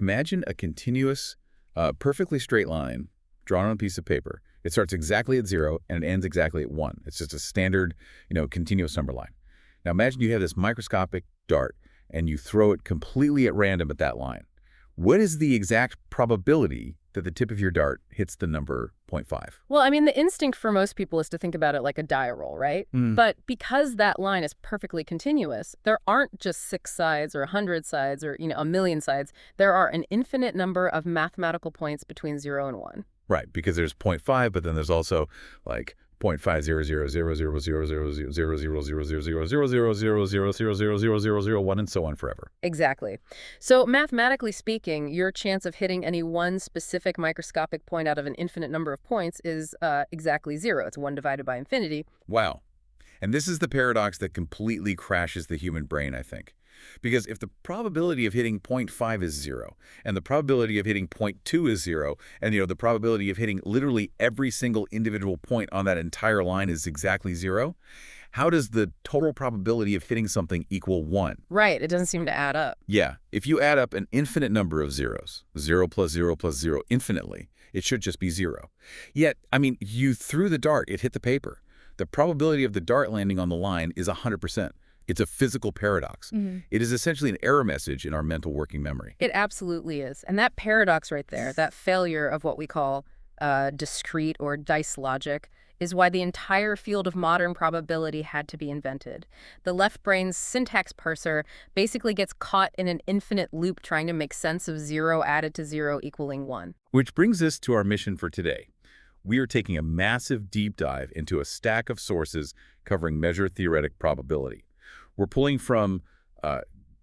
Imagine a continuous, perfectly straight line drawn on a piece of paper. It starts exactly at 0 and it ends exactly at 1. It's just a standard, continuous number line. Now imagine you have this microscopic dart and you throw it completely at random at that line. What is the exact probability that the tip of your dart hits the number 0.5? Well, I mean, the instinct for most people is to think about it like a die roll, right? But because that line is perfectly continuous, there aren't just 6 sides or 100 sides or, a million sides. There are an infinite number of mathematical points between 0 and 1. Right, because there's 0.5, but then there's also like 0.5000000000000000000000000000001 and so on forever. Exactly. So mathematically speaking, your chance of hitting any one specific microscopic point out of an infinite number of points is exactly 0. It's 1 divided by infinity. Wow. And this is the paradox that completely crashes the human brain, I think. Because if the probability of hitting 0.5 is 0, and the probability of hitting 0.2 is 0, and the probability of hitting literally every single individual point on that entire line is exactly 0, how does the total probability of hitting something equal 1? Right, it doesn't seem to add up. Yeah, if you add up an infinite number of zeros, 0 plus 0 plus 0 infinitely, it should just be 0. Yet, you threw the dart, it hit the paper. The probability of the dart landing on the line is 100%. It's a physical paradox. It is essentially an error message in our mental working memory. It absolutely is. And that paradox right there, that failure of what we call discrete or dice logic, is why the entire field of modern probability had to be invented. The left brain's syntax parser basically gets caught in an infinite loop trying to make sense of 0 added to 0 equaling 1. Which brings us to our mission for today. We are taking a massive deep dive into a stack of sources covering measure-theoretic probability. We're pulling from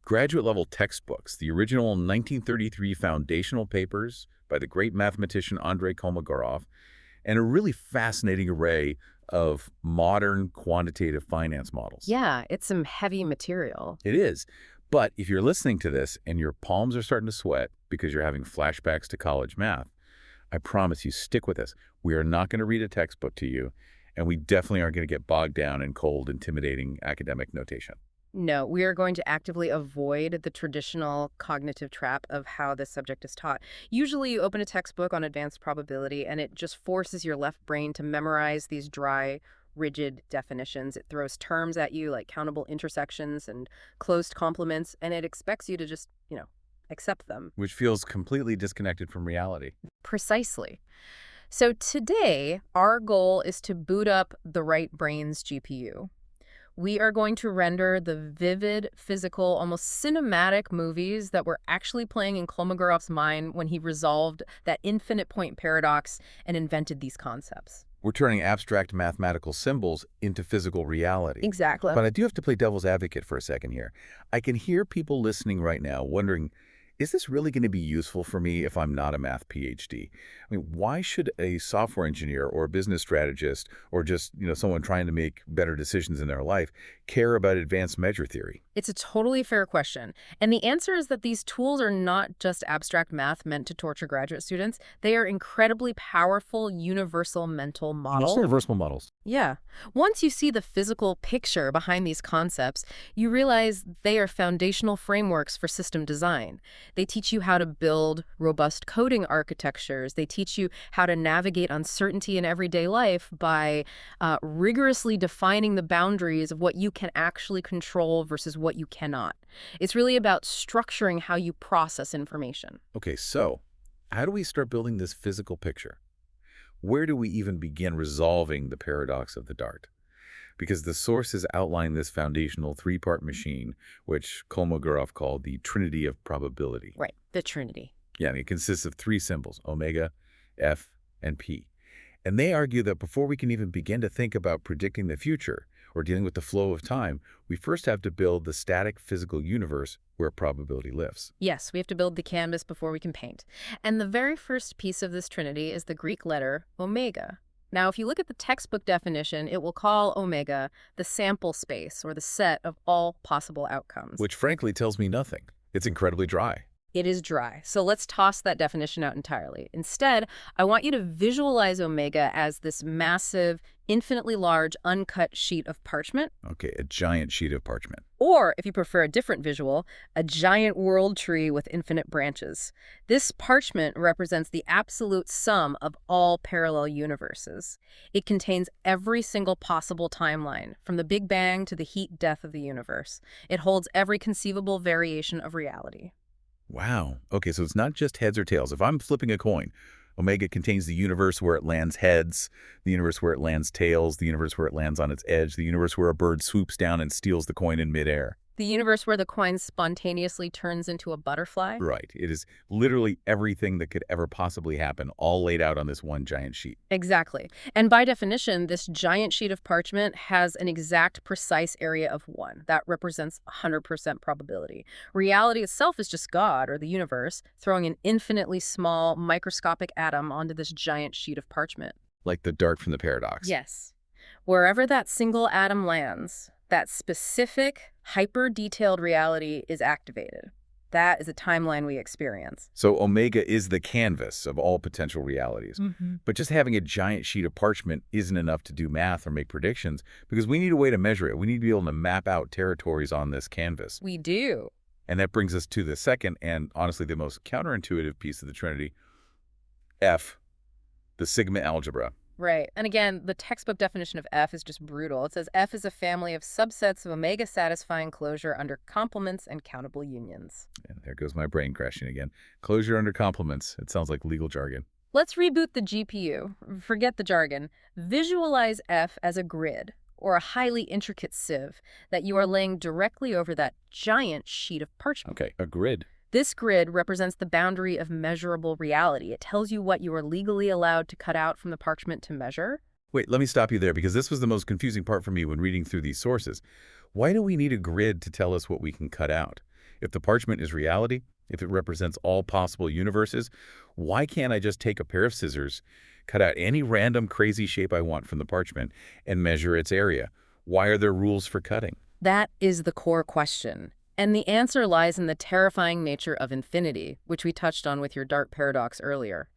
graduate-level textbooks, the original 1933 foundational papers by the great mathematician Andrei Kolmogorov, and a really fascinating array of modern quantitative finance models. Yeah, it's some heavy material. It is. But if you're listening to this and your palms are starting to sweat because you're having flashbacks to college math, I promise you, stick with us. We are not going to read a textbook to you, and we definitely aren't going to get bogged down in cold, intimidating academic notation. No, we are going to actively avoid the traditional cognitive trap of how this subject is taught. Usually you open a textbook on advanced probability and it just forces your left brain to memorize these dry, rigid definitions. It throws terms at you like countable intersections and closed complements, and it expects you to just, accept them. Which feels completely disconnected from reality. Precisely. So today, our goal is to boot up the right brain's GPU. We are going to render the vivid, physical, almost cinematic movies that were actually playing in Kolmogorov's mind when he resolved that infinite point paradox and invented these concepts. We're turning abstract mathematical symbols into physical reality. Exactly. But I do have to play devil's advocate for a second here. I can hear people listening right now wondering, is this really going to be useful for me if I'm not a math PhD? Why should a software engineer or a business strategist or just, someone trying to make better decisions in their life care about advanced measure theory? It's a totally fair question. And the answer is that these tools are not just abstract math meant to torture graduate students. They are incredibly powerful universal mental models. Universal models. Yeah. Once you see the physical picture behind these concepts, you realize they are foundational frameworks for system design. They teach you how to build robust coding architectures. They teach you how to navigate uncertainty in everyday life by rigorously defining the boundaries of what you can actually control versus what you cannot. It's really about structuring how you process information. Okay, so how do we start building this physical picture? Where do we even begin resolving the paradox of the dart? Because the sources outline this foundational three-part machine, which Kolmogorov called the Trinity of Probability. Right, the Trinity. Yeah, and it consists of 3 symbols, omega, F, and P. And they argue that before we can even begin to think about predicting the future or dealing with the flow of time, we first have to build the static physical universe where probability lives. Yes, we have to build the canvas before we can paint. And the very first piece of this trinity is the Greek letter omega. Now, if you look at the textbook definition, it will call omega the sample space or the set of all possible outcomes. Which frankly tells me nothing. It's incredibly dry. It is dry. So let's toss that definition out entirely. Instead, I want you to visualize omega as this massive, infinitely large, uncut sheet of parchment. Okay, a giant sheet of parchment. Or, if you prefer a different visual, a giant world tree with infinite branches. This parchment represents the absolute sum of all parallel universes. It contains every single possible timeline, from the Big Bang to the heat death of the universe. It holds every conceivable variation of reality. Wow. Okay, so it's not just heads or tails. If I'm flipping a coin, omega contains the universe where it lands heads, the universe where it lands tails, the universe where it lands on its edge, the universe where a bird swoops down and steals the coin in midair. The universe where the coin spontaneously turns into a butterfly? Right. It is literally everything that could ever possibly happen, all laid out on this one giant sheet. Exactly. And by definition, this giant sheet of parchment has an exact, precise area of 1. That represents 100% probability. Reality itself is just God, or the universe, throwing an infinitely small, microscopic atom onto this giant sheet of parchment. Like the dart from the paradox. Yes. Wherever that single atom lands, that specific, hyper-detailed reality is activated. That is a timeline we experience. So omega is the canvas of all potential realities. But just having a giant sheet of parchment isn't enough to do math or make predictions, because we need a way to measure it. We need to be able to map out territories on this canvas. We do. And that brings us to the second and honestly the most counterintuitive piece of the Trinity, F, the sigma algebra. Right. And again, the textbook definition of F is just brutal. It says F is a family of subsets of omega-satisfying closure under complements and countable unions. And there goes my brain crashing again. Closure under complements. It sounds like legal jargon. Let's reboot the GPU. Forget the jargon. Visualize F as a grid, or a highly intricate sieve, that you are laying directly over that giant sheet of parchment. Okay, a grid. This grid represents the boundary of measurable reality. It tells you what you are legally allowed to cut out from the parchment to measure. Wait, let me stop you there, because this was the most confusing part for me when reading through these sources. Why do we need a grid to tell us what we can cut out? If the parchment is reality, if it represents all possible universes, why can't I just take a pair of scissors, cut out any random crazy shape I want from the parchment, and measure its area? Why are there rules for cutting? That is the core question. And the answer lies in the terrifying nature of infinity, which we touched on with your dart paradox earlier.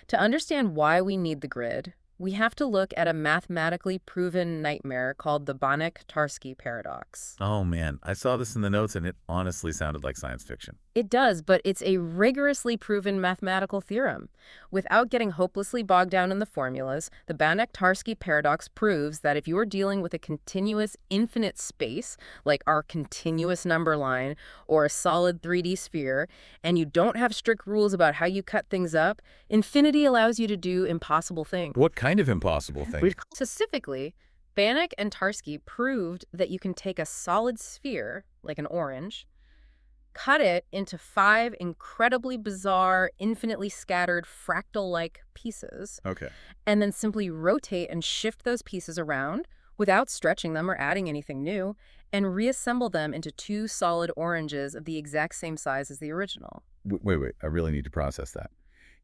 To understand why we need the grid, we have to look at a mathematically proven nightmare called the Banach-Tarski paradox. Oh man, I saw this in the notes and it honestly sounded like science fiction. It does, but it's a rigorously proven mathematical theorem. Without getting hopelessly bogged down in the formulas, the Banach-Tarski paradox proves that if you are dealing with a continuous infinite space, like our continuous number line, or a solid 3D sphere, and you don't have strict rules about how you cut things up, infinity allows you to do impossible things. What kind of impossible thing? Specifically, Banach and Tarski proved that you can take a solid sphere, like an orange, cut it into 5 incredibly bizarre, infinitely scattered, fractal-like pieces, Okay. and then simply rotate and shift those pieces around without stretching them or adding anything new, and reassemble them into 2 solid oranges of the exact same size as the original. Wait, I really need to process that.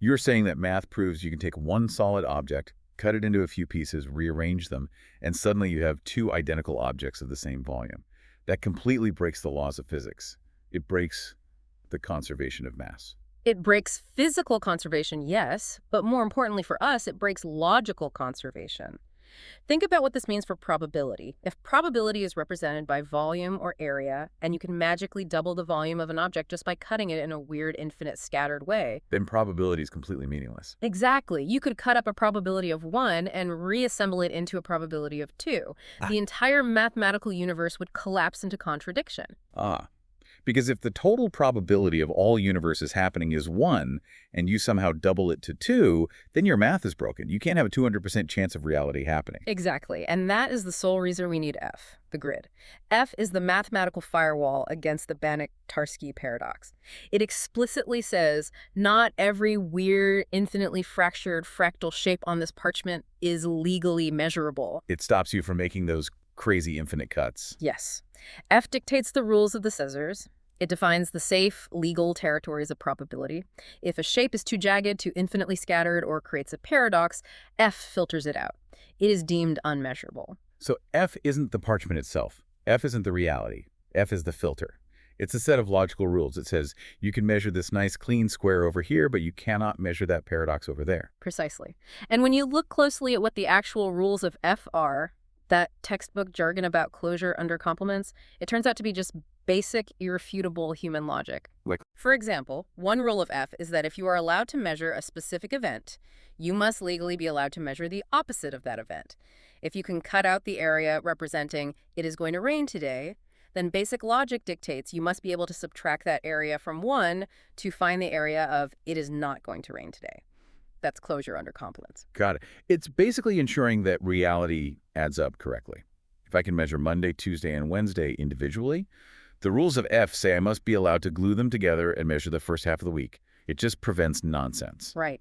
You're saying that math proves you can take one solid object, cut it into a few pieces, rearrange them, and suddenly you have 2 identical objects of the same volume. That completely breaks the laws of physics. It breaks the conservation of mass. It breaks physical conservation, yes, but more importantly for us, it breaks logical conservation. Think about what this means for probability. If probability is represented by volume or area, and you can magically double the volume of an object just by cutting it in a weird, infinite, scattered way. Then probability is completely meaningless. Exactly. You could cut up a probability of 1 and reassemble it into a probability of 2. The entire mathematical universe would collapse into contradiction. Because if the total probability of all universes happening is 1, and you somehow double it to 2, then your math is broken. You can't have a 200% chance of reality happening. Exactly. And that is the sole reason we need F, the grid. F is the mathematical firewall against the Banach-Tarski paradox. It explicitly says not every weird, infinitely fractured fractal shape on this parchment is legally measurable. It stops you from making those crazy infinite cuts. Yes. F dictates the rules of the scissors. It defines the safe, legal territories of probability. If a shape is too jagged, too infinitely scattered, or creates a paradox, F filters it out. It is deemed unmeasurable. So F isn't the parchment itself. F isn't the reality. F is the filter. It's a set of logical rules. It says you can measure this nice clean square over here, but you cannot measure that paradox over there. Precisely. And when you look closely at what the actual rules of F are, that textbook jargon about closure under complements, it turns out to be just basic, irrefutable human logic. Like, For example, one rule of F is that if you are allowed to measure a specific event, you must legally be allowed to measure the opposite of that event. If you can cut out the area representing "it is going to rain today," then basic logic dictates you must be able to subtract that area from 1 to find the area of "it is not going to rain today." That's closure under complements. got it. It's basically ensuring that reality adds up correctly. If I can measure Monday, Tuesday, and Wednesday individually, the rules of F say I must be allowed to glue them together and measure the first half of the week. It just prevents nonsense. Right.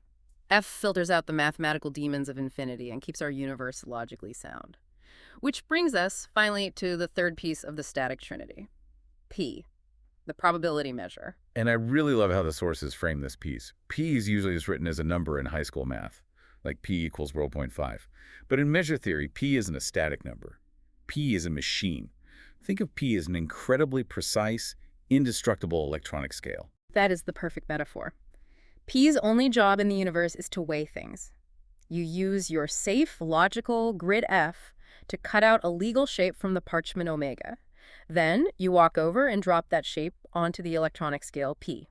F filters out the mathematical demons of infinity and keeps our universe logically sound. Which brings us, finally, to the third piece of the static trinity. P, the probability measure. And I really love how the sources frame this piece. P is usually just written as a number in high school math, like P equals 0.5. But in measure theory, P isn't a static number. P is a machine. Think of P as an incredibly precise, indestructible electronic scale. That is the perfect metaphor. P's only job in the universe is to weigh things. You use your safe, logical grid F to cut out a legal shape from the parchment omega. Then you walk over and drop that shape onto the electronic scale P.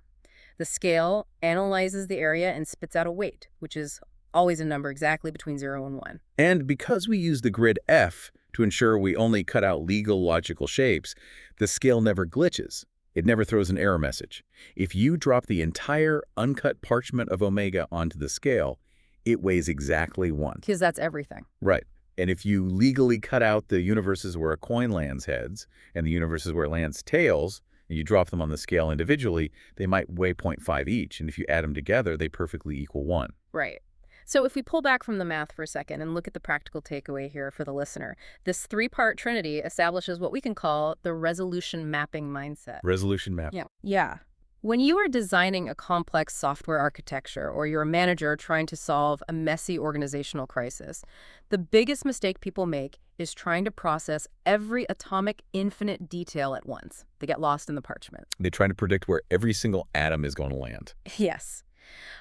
The scale analyzes the area and spits out a weight, which is always a number exactly between 0 and 1. And because we use the grid F to ensure we only cut out legal logical shapes, the scale never glitches. It never throws an error message. If you drop the entire uncut parchment of omega onto the scale, it weighs exactly 1. Because that's everything. Right. And if you legally cut out the universes where a coin lands heads and the universes where it lands tails, and you drop them on the scale individually, they might weigh 0.5 each. And if you add them together, they perfectly equal 1. Right. So if we pull back from the math for a second and look at the practical takeaway here for the listener, this three-part trinity establishes what we can call the resolution mapping mindset. Resolution map. Yeah. When you are designing a complex software architecture or you're a manager trying to solve a messy organizational crisis, the biggest mistake people make is trying to process every atomic infinite detail at once. They get lost in the parchment. They're trying to predict where every single atom is going to land. Yes.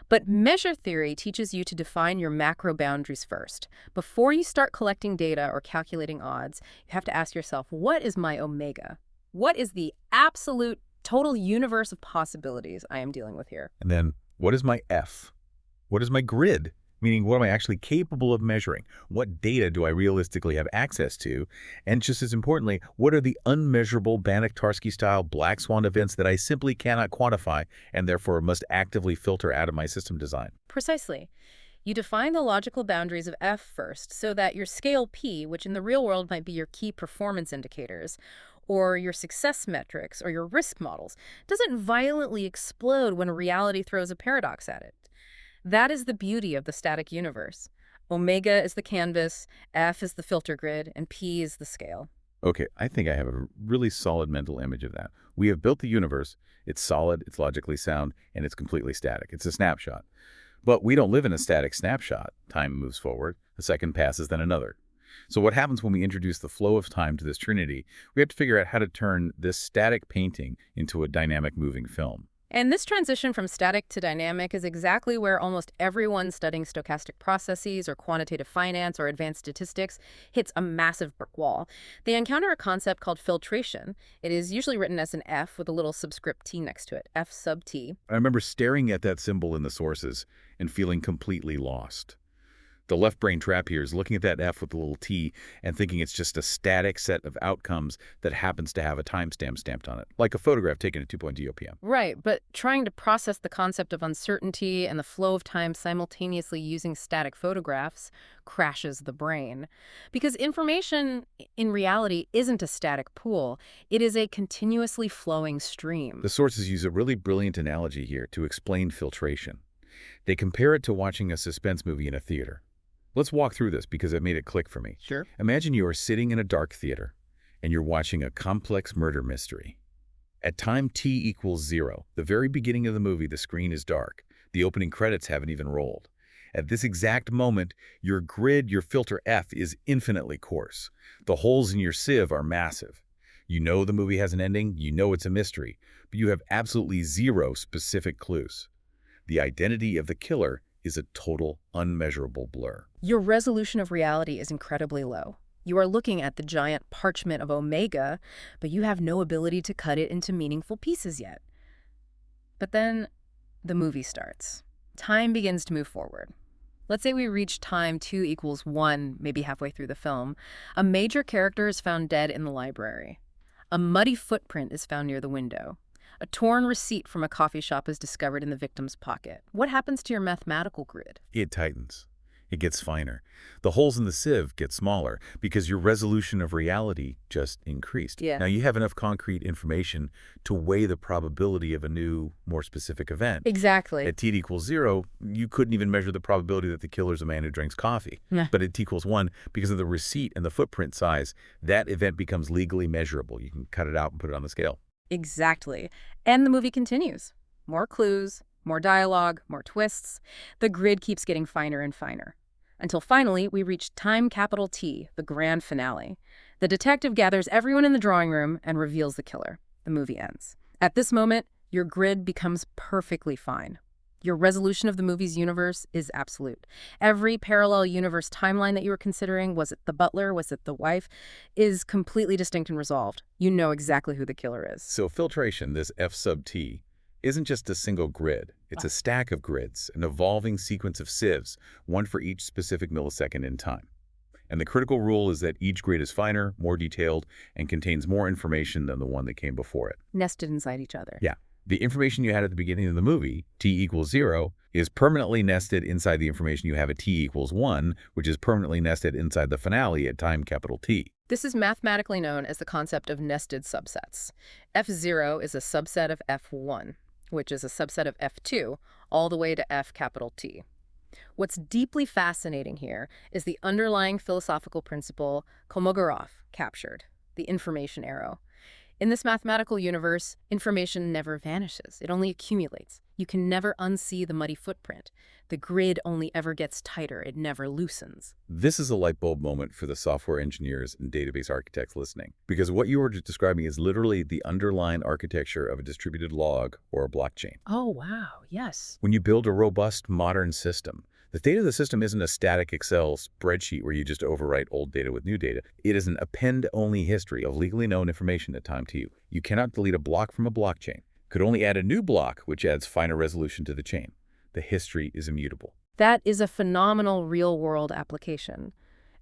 But measure theory teaches you to define your macro boundaries first. Before you start collecting data or calculating odds, you have to ask yourself, what is my omega? What is the absolute total universe of possibilities I am dealing with here? And then, what is my F? What is my grid? Meaning, what am I actually capable of measuring? What data do I realistically have access to? And just as importantly, what are the unmeasurable Banach-Tarski-style black swan events that I simply cannot quantify and therefore must actively filter out of my system design? Precisely. You define the logical boundaries of F first so that your scale P, which in the real world might be your key performance indicators, or your success metrics, or your risk models, doesn't violently explode when reality throws a paradox at it. That is the beauty of the static universe. Omega is the canvas, F is the filter grid, and P is the scale. Okay, I think I have a really solid mental image of that. We have built the universe. It's solid, it's logically sound, and it's completely static. It's a snapshot. But we don't live in a static snapshot. Time moves forward, a second passes, then another. So what happens when we introduce the flow of time to this trinity? We have to figure out how to turn this static painting into a dynamic moving film. And this transition from static to dynamic is exactly where almost everyone studying stochastic processes or quantitative finance or advanced statistics hits a massive brick wall. They encounter a concept called filtration. It is usually written as an F with a little subscript T next to it, F sub T. I remember staring at that symbol in the sources and feeling completely lost. The left brain trap here is looking at that F with a little t and thinking it's just a static set of outcomes that happens to have a timestamp stamped on it, like a photograph taken at 2.0 DOPM. Right, but trying to process the concept of uncertainty and the flow of time simultaneously using static photographs crashes the brain. Because information in reality isn't a static pool. It is a continuously flowing stream. The sources use a really brilliant analogy here to explain filtration. They compare it to watching a suspense movie in a theater. Let's walk through this because it made it click for me. Sure. Imagine you are sitting in a dark theater and you're watching a complex murder mystery. At time t equals 0, the very beginning of the movie, the screen is dark. The opening credits haven't even rolled. At this exact moment, your grid, your filter F, is infinitely coarse. The holes in your sieve are massive. You know the movie has an ending, you know it's a mystery, but you have absolutely zero specific clues. The identity of the killer is a total, unmeasurable blur. Your resolution of reality is incredibly low. You are looking at the giant parchment of Omega, but you have no ability to cut it into meaningful pieces yet. But then the movie starts. Time begins to move forward. Let's say we reach time 2 equals 1, maybe halfway through the film. A major character is found dead in the library. A muddy footprint is found near the window. A torn receipt from a coffee shop is discovered in the victim's pocket. What happens to your mathematical grid? It tightens. It gets finer. The holes in the sieve get smaller because your resolution of reality just increased. Yeah. Now you have enough concrete information to weigh the probability of a new, more specific event. Exactly. At t equals 0, you couldn't even measure the probability that the killer's a man who drinks coffee. Yeah. But at t equals 1, because of the receipt and the footprint size, that event becomes legally measurable. You can cut it out and put it on the scale. Exactly. And the movie continues. More clues, more dialogue, more twists. The grid keeps getting finer and finer. Until finally, we reach time capital T, the grand finale. The detective gathers everyone in the drawing room and reveals the killer. The movie ends. At this moment, your grid becomes perfectly fine. Your resolution of the movie's universe is absolute. Every parallel universe timeline that you were considering, was it the butler, was it the wife, is completely distinct and resolved. You know exactly who the killer is. So filtration, this F sub t, isn't just a single grid. It's a stack of grids, an evolving sequence of sieves, one for each specific millisecond in time. And the critical rule is that each grid is finer, more detailed, and contains more information than the one that came before it. Nested inside each other. Yeah. The information you had at the beginning of the movie, t equals 0, is permanently nested inside the information you have at t equals 1, which is permanently nested inside the finale at time capital T. This is mathematically known as the concept of nested subsets. F0 is a subset of F1, which is a subset of F2, all the way to F capital T. What's deeply fascinating here is the underlying philosophical principle Kolmogorov captured, the information arrow. In this mathematical universe, information never vanishes. It only accumulates. You can never unsee the muddy footprint. The grid only ever gets tighter. It never loosens. This is a light bulb moment for the software engineers and database architects listening, because what you were describing is literally the underlying architecture of a distributed log or a blockchain. Oh, wow. Yes. When you build a robust, modern system, the state of the system isn't a static Excel spreadsheet where you just overwrite old data with new data. It is an append-only history of legally known information at time t. You cannot delete a block from a blockchain. Could only add a new block, which adds finer resolution to the chain. The history is immutable. That is a phenomenal real-world application.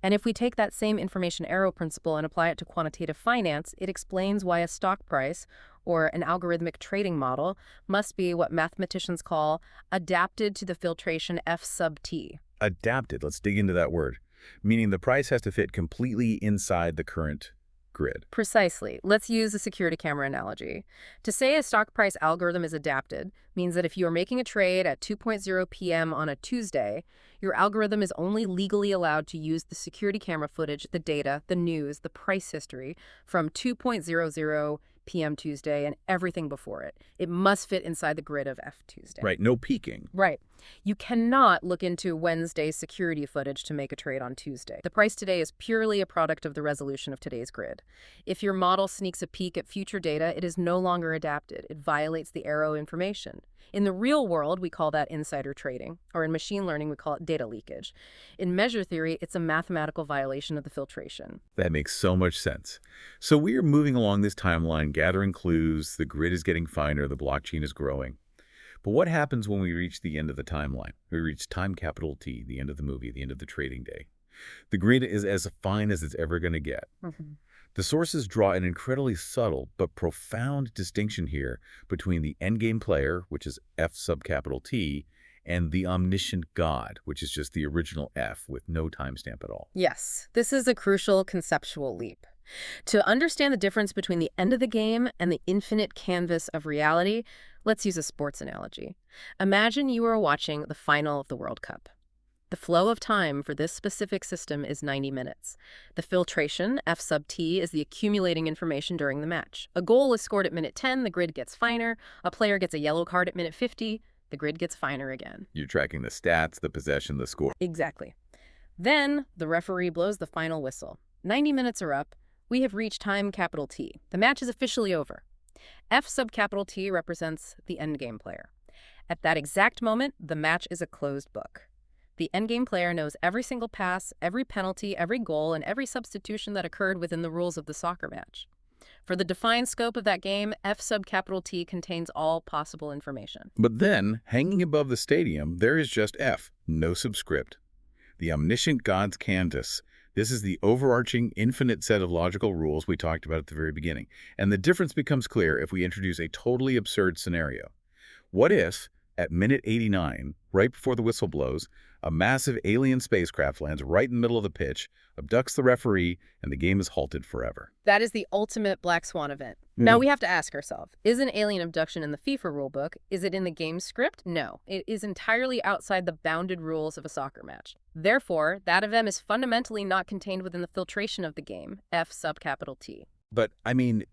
And if we take that same information arrow principle and apply it to quantitative finance, it explains why a stock price, or an algorithmic trading model, must be what mathematicians call adapted to the filtration F sub t. Adapted, let's dig into that word, meaning the price has to fit completely inside the current grid. Precisely. Let's use a security camera analogy. To say a stock price algorithm is adapted means that if you are making a trade at 2:00 p.m. on a Tuesday, your algorithm is only legally allowed to use the security camera footage, the data, the news, the price history from 2:00 p.m. Tuesday and everything before it. It must fit inside the grid of F Tuesday. Right, no peeking. Right. You cannot look into Wednesday's security footage to make a trade on Tuesday. The price today is purely a product of the resolution of today's grid. If your model sneaks a peek at future data, it is no longer adapted. It violates the arrow information. In the real world, we call that insider trading, or in machine learning, we call it data leakage. In measure theory, it's a mathematical violation of the filtration. That makes so much sense. So we are moving along this timeline, gathering clues, the grid is getting finer, the blockchain is growing. But what happens when we reach the end of the timeline? We reach time capital T, the end of the movie, the end of the trading day. The grid is as fine as it's ever going to get. The sources draw an incredibly subtle but profound distinction here between the endgame player, which is F sub capital T, and the omniscient God, which is just the original F with no timestamp at all. Yes, this is a crucial conceptual leap. To understand the difference between the end of the game and the infinite canvas of reality, let's use a sports analogy. Imagine you are watching the final of the World Cup. The flow of time for this specific system is 90 minutes. The filtration, F sub t, is the accumulating information during the match. A goal is scored at minute 10, the grid gets finer. A player gets a yellow card at minute 50, the grid gets finer again. You're tracking the stats, the possession, the score. Exactly. Then the referee blows the final whistle. 90 minutes are up. We have reached time capital T. The match is officially over. F sub capital T represents the endgame player. At that exact moment, the match is a closed book. The endgame player knows every single pass, every penalty, every goal, and every substitution that occurred within the rules of the soccer match. For the defined scope of that game, F sub capital T contains all possible information. But then, hanging above the stadium, there is just F, no subscript. The omniscient God's canvas. This is the overarching, infinite set of logical rules we talked about at the very beginning. And the difference becomes clear if we introduce a totally absurd scenario. What if, at minute 89, right before the whistle blows, a massive alien spacecraft lands right in the middle of the pitch, abducts the referee, and the game is halted forever? That is the ultimate black swan event. Now we have to ask ourselves, is an alien abduction in the FIFA rulebook? Is it in the game script? No. It is entirely outside the bounded rules of a soccer match. Therefore, that event is fundamentally not contained within the filtration of the game, F sub capital T. But, I mean,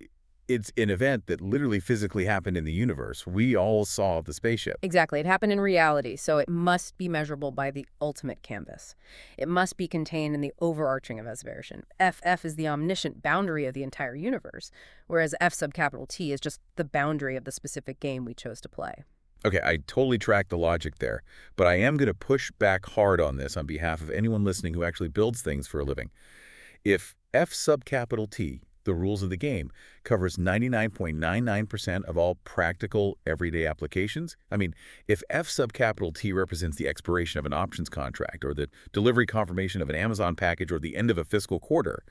it's an event that literally physically happened in the universe. We all saw the spaceship. Exactly. It happened in reality, so it must be measurable by the ultimate canvas. It must be contained in the overarching version. FF is the omniscient boundary of the entire universe, whereas F sub capital T is just the boundary of the specific game we chose to play. Okay, I totally track the logic there, but I am going to push back hard on this on behalf of anyone listening who actually builds things for a living. If F sub capital T, the rules of the game, covers 99.99% of all practical, everyday applications, I mean, if F sub capital T represents the expiration of an options contract or the delivery confirmation of an Amazon package or the end of a fiscal quarter,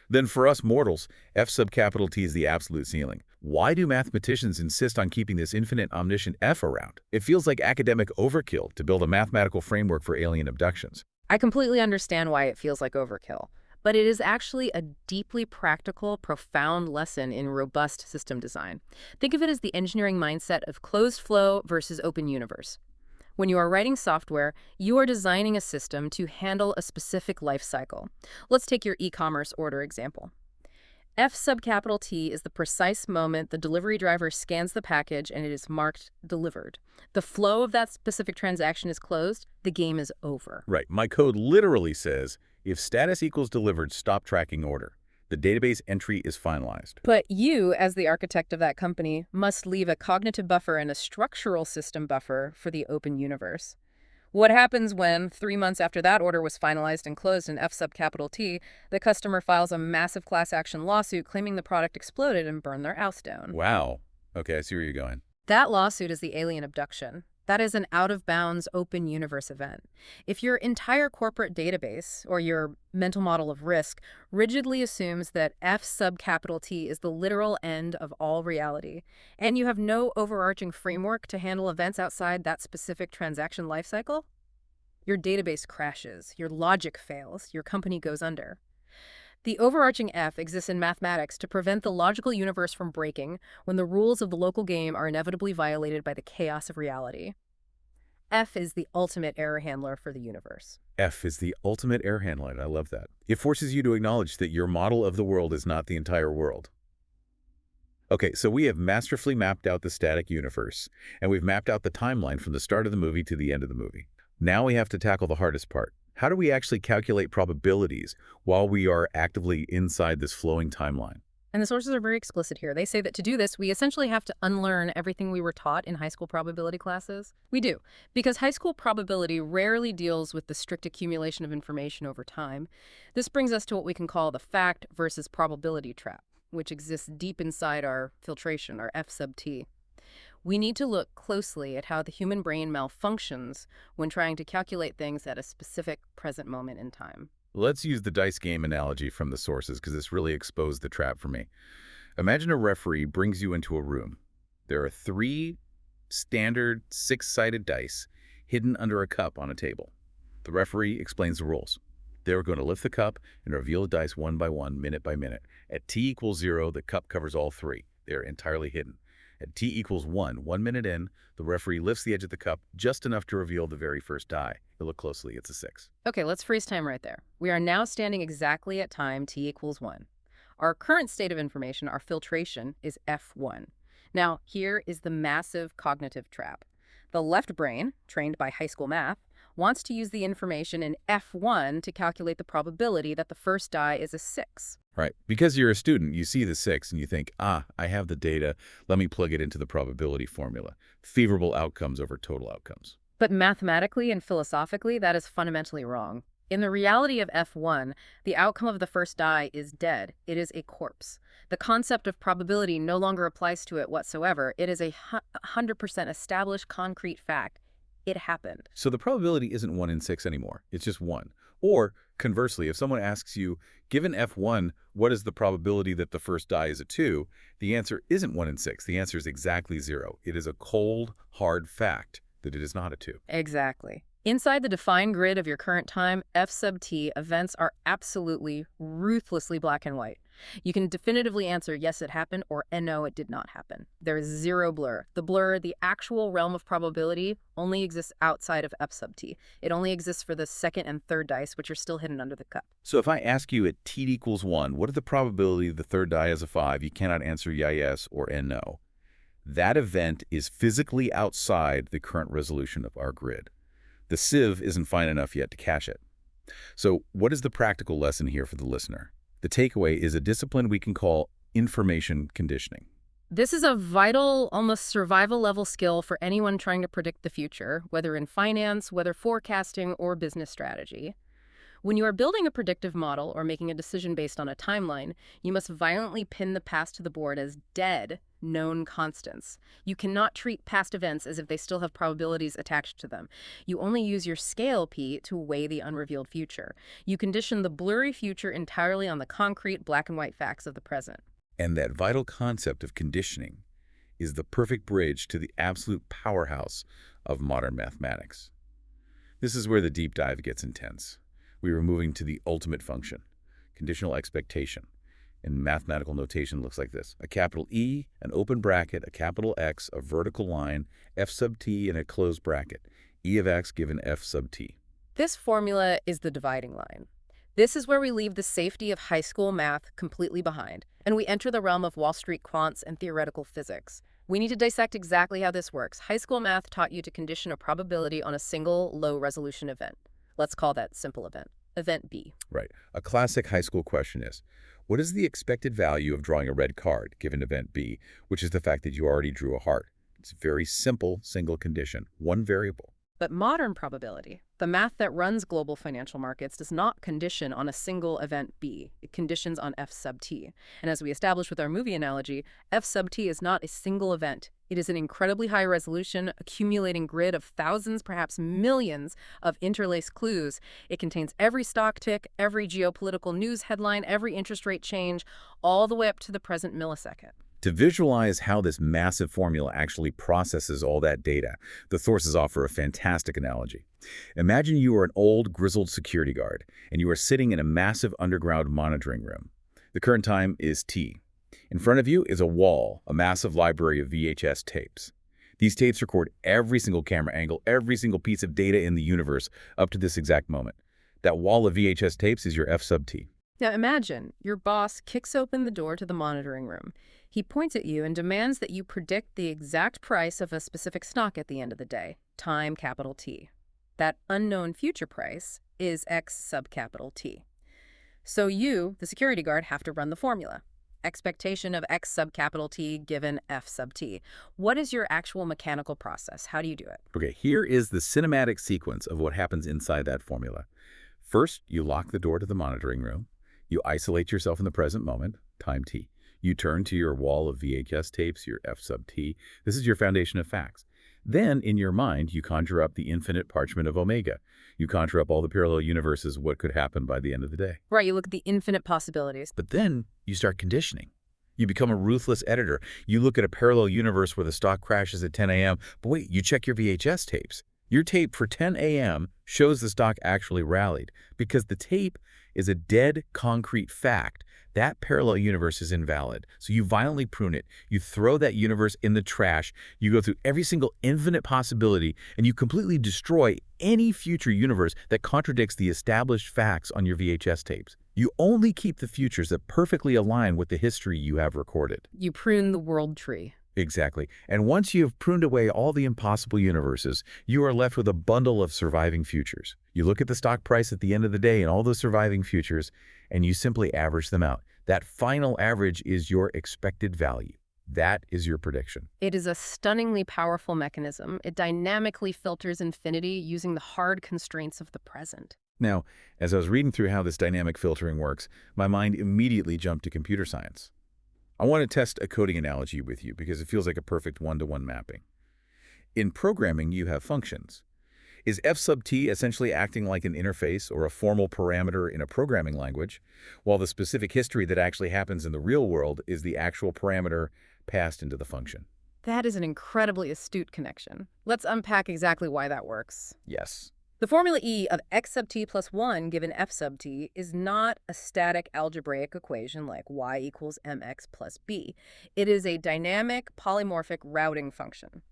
then for us mortals, F sub capital T is the absolute ceiling. Why do mathematicians insist on keeping this infinite omniscient F around? It feels like academic overkill to build a mathematical framework for alien abductions. I completely understand why it feels like overkill, but it is actually a deeply practical, profound lesson in robust system design. Think of it as the engineering mindset of closed flow versus open universe. When you are writing software, you are designing a system to handle a specific life cycle. Let's take your e-commerce order example. F sub capital T is the precise moment the delivery driver scans the package and it is marked delivered. The flow of that specific transaction is closed, the game is over. Right. My code literally says, if status equals delivered, stop tracking order. The database entry is finalized. But you, as the architect of that company, must leave a cognitive buffer and a structural system buffer for the open universe. What happens when, 3 months after that order was finalized and closed in F sub capital T, the customer files a massive class action lawsuit claiming the product exploded and burned their house down? Wow. Okay, I see where you're going. That lawsuit is the alien abduction. That is an out-of-bounds open universe event. If your entire corporate database, or your mental model of risk, rigidly assumes that F sub capital T is the literal end of all reality, and you have no overarching framework to handle events outside that specific transaction lifecycle, your database crashes, your logic fails, your company goes under. The overarching F exists in mathematics to prevent the logical universe from breaking when the rules of the local game are inevitably violated by the chaos of reality. F is the ultimate error handler for the universe. F is the ultimate error handler. I love that. It forces you to acknowledge that your model of the world is not the entire world. Okay, so we have masterfully mapped out the static universe, and we've mapped out the timeline from the start of the movie to the end of the movie. Now we have to tackle the hardest part. How do we actually calculate probabilities while we are actively inside this flowing timeline? And the sources are very explicit here. They say that to do this, we essentially have to unlearn everything we were taught in high school probability classes. We do, because high school probability rarely deals with the strict accumulation of information over time. This brings us to what we can call the fact versus probability trap, which exists deep inside our filtration, our F sub T. We need to look closely at how the human brain malfunctions when trying to calculate things at a specific present moment in time. Let's use the dice game analogy from the sources because this really exposed the trap for me. Imagine a referee brings you into a room. There are 3 standard 6-sided dice hidden under a cup on a table. The referee explains the rules. They're going to lift the cup and reveal the dice one by one, minute by minute. At t equals 0, the cup covers all 3. They're entirely hidden. At t equals 1 minute in, the referee lifts the edge of the cup just enough to reveal the very first die. You look closely, it's a 6. Okay, let's freeze time right there. We are now standing exactly at time t equals 1. Our current state of information, our filtration, is F1. Now, here is the massive cognitive trap. The left brain, trained by high school math, wants to use the information in F1 to calculate the probability that the first die is a 6. Right. Because you're a student, you see the 6 and you think, I have the data. Let me plug it into the probability formula. Favorable outcomes over total outcomes. But mathematically and philosophically, that is fundamentally wrong. In the reality of F1, the outcome of the first die is dead. It is a corpse. The concept of probability no longer applies to it whatsoever. It is a 100% established concrete fact. It happened. So the probability isn't 1 in 6 anymore. It's just 1. Or, conversely, if someone asks you, given F1, what is the probability that the first die is a 2? The answer isn't 1 in 6. The answer is exactly 0. It is a cold, hard fact that it is not a 2. Exactly. Inside the defined grid of your current time, F sub t, events are absolutely, ruthlessly black and white. You can definitively answer yes, it happened, or no, it did not happen. There is zero blur. The blur, the actual realm of probability, only exists outside of F sub t. It only exists for the second and third dice, which are still hidden under the cup. So if I ask you at t equals 1, what is the probability the third die is a 5? You cannot answer yes or no. That event is physically outside the current resolution of our grid. The sieve isn't fine enough yet to catch it. So what is the practical lesson here for the listener? The takeaway is a discipline we can call information conditioning. This is a vital, almost survival-level skill for anyone trying to predict the future, whether in finance, weather forecasting, or business strategy. When you are building a predictive model or making a decision based on a timeline, you must violently pin the past to the board as dead, known constants. You cannot treat past events as if they still have probabilities attached to them. You only use your scale P to weigh the unrevealed future. You condition the blurry future entirely on the concrete black and white facts of the present. And that vital concept of conditioning is the perfect bridge to the absolute powerhouse of modern mathematics. This is where the deep dive gets intense. We are moving to the ultimate function, conditional expectation. And mathematical notation looks like this: a capital E, an open bracket, a capital X, a vertical line, F sub t, and a closed bracket. E of X given F sub t. This formula is the dividing line. This is where we leave the safety of high school math completely behind, and we enter the realm of Wall Street quants and theoretical physics. We need to dissect exactly how this works. High school math taught you to condition a probability on a single low-resolution event. Let's call that simple event, event B. Right. A classic high school question is, what is the expected value of drawing a red card given event B, which is the fact that you already drew a heart? It's a very simple single condition, one variable. But modern probability, the math that runs global financial markets, does not condition on a single event B. It conditions on F sub t. And as we established with our movie analogy, F sub t is not a single event. It is an incredibly high-resolution, accumulating grid of thousands, perhaps millions, of interlaced clues. It contains every stock tick, every geopolitical news headline, every interest rate change, all the way up to the present millisecond. To visualize how this massive formula actually processes all that data, the sources offer a fantastic analogy. Imagine you are an old, grizzled security guard, and you are sitting in a massive underground monitoring room. The current time is T. In front of you is a wall, a massive library of VHS tapes. These tapes record every single camera angle, every single piece of data in the universe up to this exact moment. That wall of VHS tapes is your F sub t. Now imagine your boss kicks open the door to the monitoring room. He points at you and demands that you predict the exact price of a specific stock at the end of the day, time capital T. That unknown future price is X sub capital T. So you, the security guard, have to run the formula. Expectation of X sub capital T given F sub T. What is your actual mechanical process? How do you do it? Okay, here is the cinematic sequence of what happens inside that formula. First, you lock the door to the monitoring room. You isolate yourself in the present moment, time T. You turn to your wall of VHS tapes, your F sub t. This is your foundation of facts. Then, in your mind, you conjure up the infinite parchment of omega. You conjure up all the parallel universes, what could happen by the end of the day. Right, you look at the infinite possibilities. But then, you start conditioning. You become a ruthless editor. You look at a parallel universe where the stock crashes at 10 a.m., but wait, you check your VHS tapes. Your tape for 10 a.m. shows the stock actually rallied because the tape is a dead, concrete fact. That parallel universe is invalid. So you violently prune it. You throw that universe in the trash. You go through every single infinite possibility, and you completely destroy any future universe that contradicts the established facts on your VHS tapes. You only keep the futures that perfectly align with the history you have recorded. You prune the world tree. Exactly. And once you have pruned away all the impossible universes, you are left with a bundle of surviving futures. You look at the stock price at the end of the day and all those surviving futures, and you simply average them out. That final average is your expected value. That is your prediction. It is a stunningly powerful mechanism. It dynamically filters infinity using the hard constraints of the present. Now, as I was reading through how this dynamic filtering works, my mind immediately jumped to computer science. I want to test a coding analogy with you because it feels like a perfect one-to-one mapping. In programming, you have functions. Is f sub t essentially acting like an interface or a formal parameter in a programming language, while the specific history that actually happens in the real world is the actual parameter passed into the function? That is an incredibly astute connection. Let's unpack exactly why that works. Yes. The formula E of x sub t plus 1 given f sub t is not a static algebraic equation like y equals mx plus b. It is a dynamic polymorphic routing function.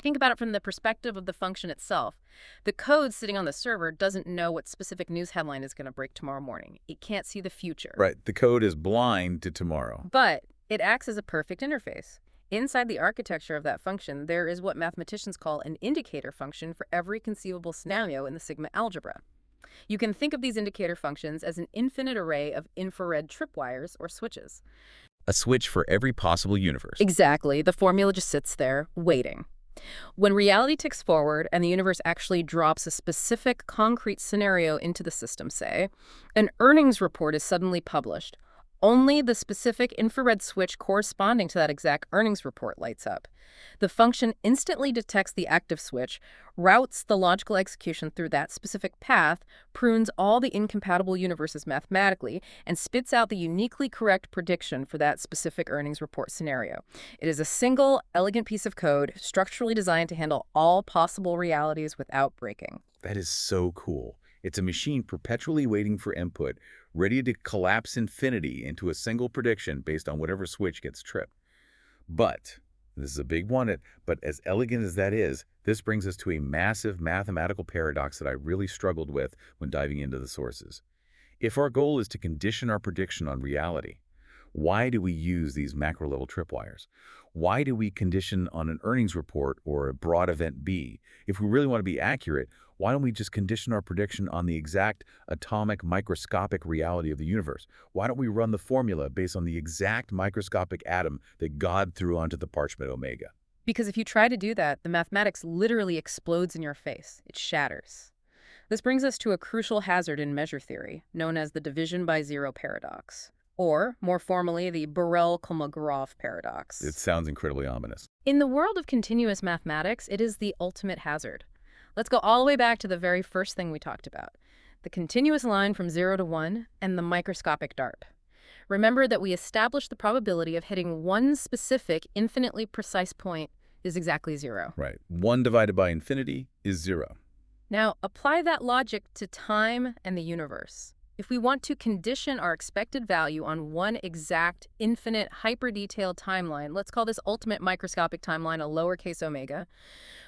Think about it from the perspective of the function itself. The code sitting on the server doesn't know what specific news headline is going to break tomorrow morning. It can't see the future. Right. The code is blind to tomorrow. But it acts as a perfect interface. Inside the architecture of that function, there is what mathematicians call an indicator function for every conceivable scenario in the sigma algebra. You can think of these indicator functions as an infinite array of infrared tripwires or switches. A switch for every possible universe. Exactly. The formula just sits there, waiting. When reality ticks forward and the universe actually drops a specific concrete scenario into the system, say, an earnings report is suddenly published. Only the specific infrared switch corresponding to that exact earnings report lights up. The function instantly detects the active switch, routes the logical execution through that specific path, prunes all the incompatible universes mathematically, and spits out the uniquely correct prediction for that specific earnings report scenario. It is a single, elegant piece of code structurally designed to handle all possible realities without breaking. That is so cool. It's a machine perpetually waiting for input, ready to collapse infinity into a single prediction based on whatever switch gets tripped. But, this is a big one, but as elegant as that is, this brings us to a massive mathematical paradox that I really struggled with when diving into the sources. If our goal is to condition our prediction on reality, why do we use these macro-level tripwires? Why do we condition on an earnings report or a broad event B? If we really want to be accurate, why don't we just condition our prediction on the exact atomic microscopic reality of the universe? Why don't we run the formula based on the exact microscopic atom that God threw onto the parchment omega? Because if you try to do that, the mathematics literally explodes in your face. It shatters. This brings us to a crucial hazard in measure theory, known as the division by zero paradox, or, more formally, the Borel-Kolmogorov paradox. It sounds incredibly ominous. In the world of continuous mathematics, it is the ultimate hazard. Let's go all the way back to the very first thing we talked about, the continuous line from 0 to 1 and the microscopic DARP. Remember that we established the probability of hitting one specific infinitely precise point is exactly 0. Right. 1 divided by infinity is 0. Now, apply that logic to time and the universe. If we want to condition our expected value on one exact, infinite, hyper-detailed timeline, let's call this ultimate microscopic timeline a lowercase omega,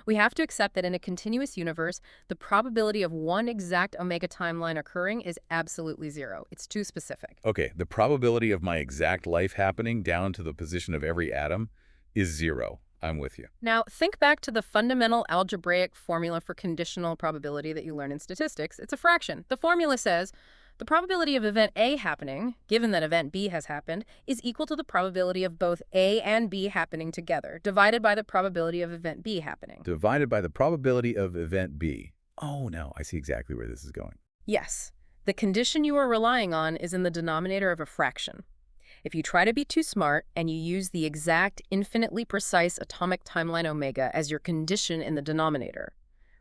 we have to accept that in a continuous universe, the probability of one exact omega timeline occurring is absolutely 0. It's too specific. Okay, the probability of my exact life happening down to the position of every atom is 0. I'm with you. Now, think back to the fundamental algebraic formula for conditional probability that you learn in statistics. It's a fraction. The formula says the probability of event A happening, given that event B has happened, is equal to the probability of both A and B happening together, divided by the probability of event B happening. Divided by the probability of event B. Oh, no, I see exactly where this is going. Yes. The condition you are relying on is in the denominator of a fraction. If you try to be too smart and you use the exact infinitely precise atomic timeline omega as your condition in the denominator,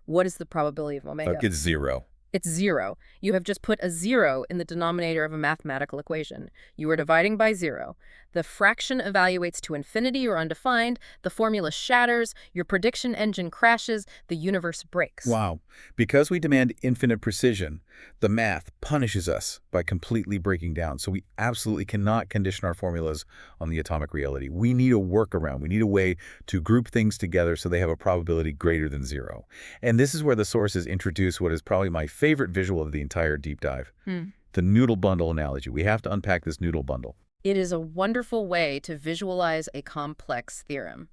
what is the probability of omega? It's 0. It's 0. You have just put a 0 in the denominator of a mathematical equation. You are dividing by 0. The fraction evaluates to infinity or undefined, the formula shatters, your prediction engine crashes, the universe breaks. Wow. Because we demand infinite precision, the math punishes us by completely breaking down. So we absolutely cannot condition our formulas on the atomic reality. We need a workaround. We need a way to group things together so they have a probability greater than 0. And this is where the sources introduce what is probably my favorite visual of the entire deep dive, the noodle bundle analogy. We have to unpack this noodle bundle. It is a wonderful way to visualize a complex theorem.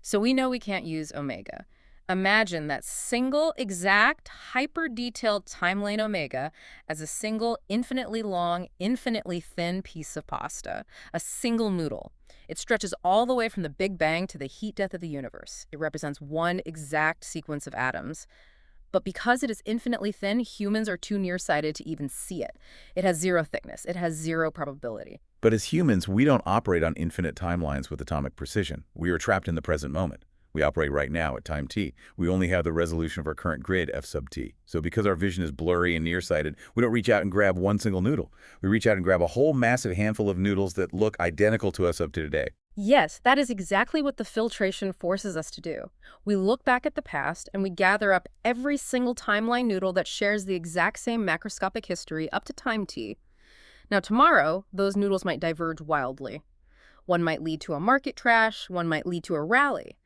So we know we can't use omega. Imagine that single, exact, hyper-detailed timeline omega as a single, infinitely long, infinitely thin piece of pasta, a single noodle. It stretches all the way from the Big Bang to the heat death of the universe. It represents one exact sequence of atoms. But because it is infinitely thin, humans are too nearsighted to even see it. It has zero thickness. It has zero probability. But as humans, we don't operate on infinite timelines with atomic precision. We are trapped in the present moment. We operate right now at time t. We only have the resolution of our current grid, f sub t. So because our vision is blurry and nearsighted, we don't reach out and grab one single noodle. We reach out and grab a whole massive handful of noodles that look identical to us up to today. Yes, that is exactly what the filtration forces us to do. We look back at the past and we gather up every single timeline noodle that shares the exact same macroscopic history up to time t. Now tomorrow, those noodles might diverge wildly. One might lead to a market crash, one might lead to a rally.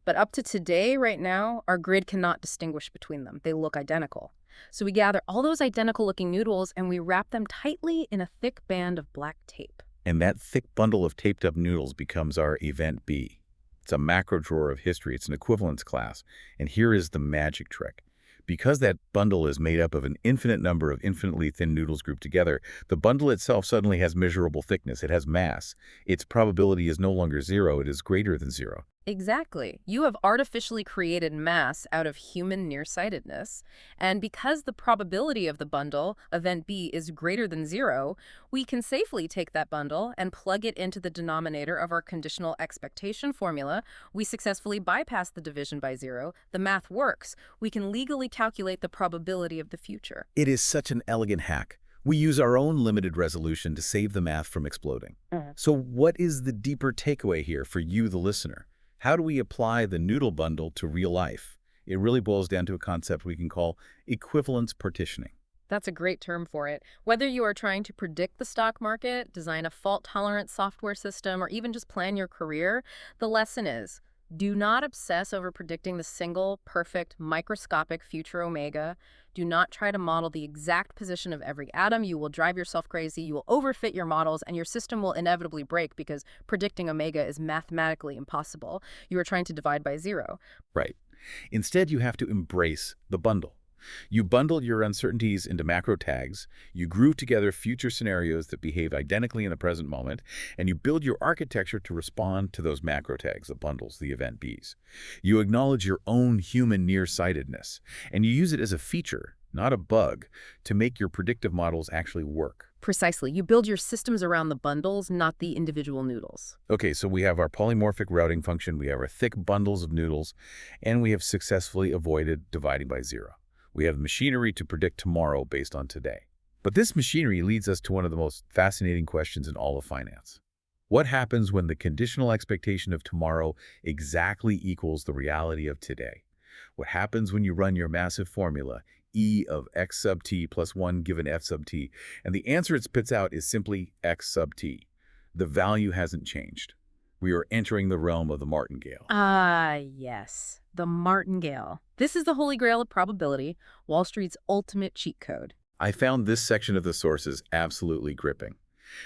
But up to today, right now, our grid cannot distinguish between them. They look identical. So we gather all those identical-looking noodles and we wrap them tightly in a thick band of black tape. And that thick bundle of taped-up noodles becomes our event B. It's a macro drawer of history. It's an equivalence class. And here is the magic trick. Because that bundle is made up of an infinite number of infinitely thin noodles grouped together, the bundle itself suddenly has measurable thickness. It has mass. Its probability is no longer zero. It is greater than zero. Exactly. You have artificially created mass out of human nearsightedness, and because the probability of the bundle, event B, is greater than zero, we can safely take that bundle and plug it into the denominator of our conditional expectation formula. We successfully bypass the division by zero. The math works. We can legally calculate the probability of the future. It is such an elegant hack. We use our own limited resolution to save the math from exploding. So what is the deeper takeaway here for you, the listener? How do we apply the noodle bundle to real life? It really boils down to a concept we can call equivalence partitioning. That's a great term for it. Whether you are trying to predict the stock market, design a fault-tolerant software system, or even just plan your career, the lesson is, do not obsess over predicting the single, perfect, microscopic future omega. Do not try to model the exact position of every atom. You will drive yourself crazy, you will overfit your models, and your system will inevitably break because predicting omega is mathematically impossible. You are trying to divide by zero. Right. Instead, you have to embrace the bundle. You bundle your uncertainties into macro tags, you group together future scenarios that behave identically in the present moment, and you build your architecture to respond to those macro tags, the bundles, the event Bs. You acknowledge your own human nearsightedness, and you use it as a feature, not a bug, to make your predictive models actually work. Precisely. You build your systems around the bundles, not the individual noodles. Okay, so we have our polymorphic routing function, we have our thick bundles of noodles, and we have successfully avoided dividing by zero. We have machinery to predict tomorrow based on today. But this machinery leads us to one of the most fascinating questions in all of finance. What happens when the conditional expectation of tomorrow exactly equals the reality of today? What happens when you run your massive formula, E of x sub t plus 1 given f sub t, and the answer it spits out is simply x sub t? The value hasn't changed. We are entering the realm of the martingale. Yes. The martingale. This is the holy grail of probability, Wall Street's ultimate cheat code. I found this section of the sources absolutely gripping.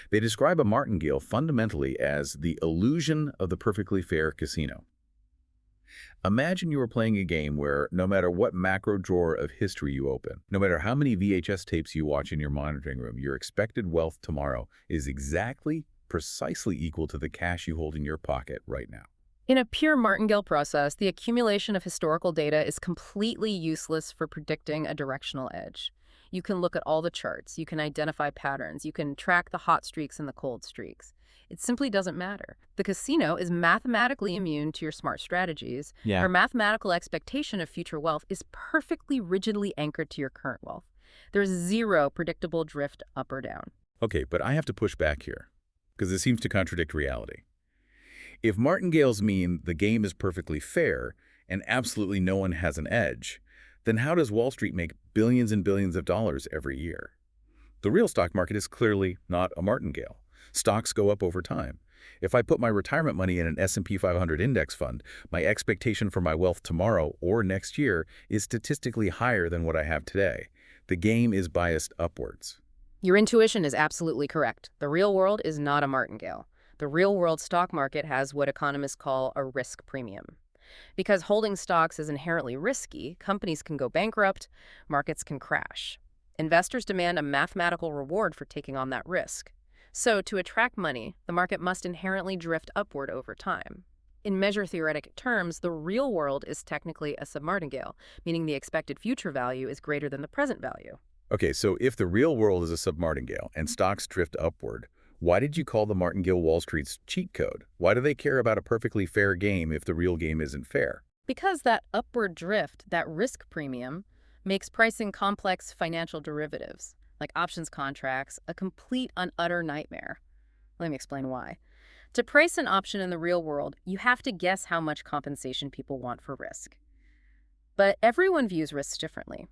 They describe a martingale fundamentally as the illusion of the perfectly fair casino. Imagine you are playing a game where no matter what macro drawer of history you open, no matter how many VHS tapes you watch in your monitoring room, your expected wealth tomorrow is precisely equal to the cash you hold in your pocket right now. In a pure martingale process, the accumulation of historical data is completely useless for predicting a directional edge. You can look at all the charts, you can identify patterns, you can track the hot streaks and the cold streaks. It simply doesn't matter. The casino is mathematically immune to your smart strategies. Your mathematical expectation of future wealth is perfectly rigidly anchored to your current wealth. There's zero predictable drift up or down. Okay, but I have to push back here, because it seems to contradict reality. If martingales mean the game is perfectly fair and absolutely no one has an edge, then how does Wall Street make billions and billions of dollars every year? The real stock market is clearly not a martingale. Stocks go up over time. If I put my retirement money in an S&P 500 index fund, my expectation for my wealth tomorrow or next year is statistically higher than what I have today. The game is biased upwards. Your intuition is absolutely correct. The real world is not a martingale. The real-world stock market has what economists call a risk premium. Because holding stocks is inherently risky, companies can go bankrupt, markets can crash. Investors demand a mathematical reward for taking on that risk. So, to attract money, the market must inherently drift upward over time. In measure theoretic terms, the real world is technically a submartingale, meaning the expected future value is greater than the present value. Okay, so if the real world is a submartingale and stocks drift upward, why did you call the martingale Wall Street's cheat code? Why do they care about a perfectly fair game if the real game isn't fair? Because that upward drift, that risk premium, makes pricing complex financial derivatives, like options contracts, a complete and utter nightmare. Let me explain why. To price an option in the real world, you have to guess how much compensation people want for risk. But everyone views risks differently.